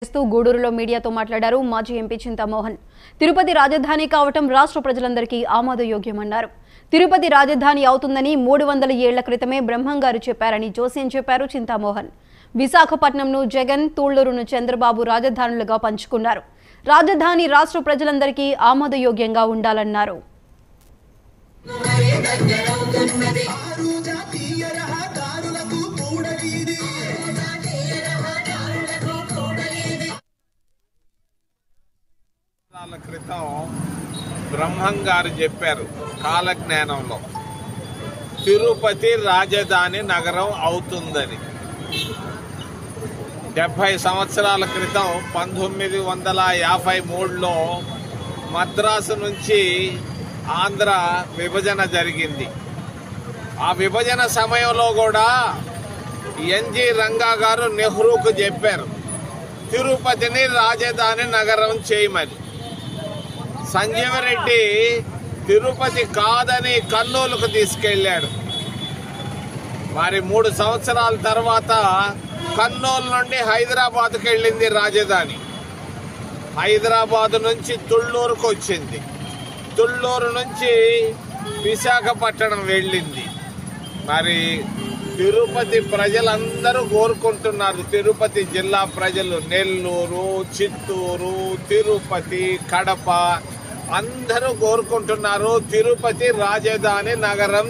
గూడూరులో మీడియాతో మాట్లాడారు మాజీ ఎంపీ చింతామోహన్. తిరుపతి రాజధాని కావటం రాష్ట్ర ప్రజలందరికీ ఆమోదయోగ్యమన్నారు. తిరుపతి రాజధాని అవుతుందని 300 ఏళ్ల క్రితమే బ్రహ్మంగారు చెప్పారని జోస్యం చెప్పారు చింతామోహన్. విశాఖపట్నంను జగన్, తూళ్లూరును చంద్రబాబు రాజధానులుగా పంచుకున్నారు. రాజధాని రాష్ట్ర ప్రజలందరికీ ఆమోదయోగ్యంగా ఉండాలన్నారు. క్రితం బ్రహ్మంగారు చెప్పారు కాలజ్ఞానంలో తిరుపతి రాజధాని నగరం అవుతుందని. 70 సంవత్సరాల క్రితం 1953లో మద్రాసు నుంచి ఆంధ్ర విభజన జరిగింది. ఆ విభజన సమయంలో కూడా ఎన్జి రంగా గారు నెహ్రూకు చెప్పారు తిరుపతిని రాజధాని నగరం చేయమని. సంజీవరెడ్డి తిరుపతి కాదని కర్నూలుకు తీసుకెళ్లాడు. మరి 3 సంవత్సరాల తర్వాత కర్నూలు నుండి హైదరాబాద్కు వెళ్ళింది రాజధాని. హైదరాబాద్ నుంచి తుళ్ళూరుకు వచ్చింది. తుళ్ళూరు నుంచి విశాఖపట్నం వెళ్ళింది. మరి తిరుపతి ప్రజలందరూ కోరుకుంటున్నారు. తిరుపతి జిల్లా ప్రజలు నెల్లూరు, చిత్తూరు, తిరుపతి, కడప అందరూ కోరుకుంటున్నారు తిరుపతి రాజధాని నగరం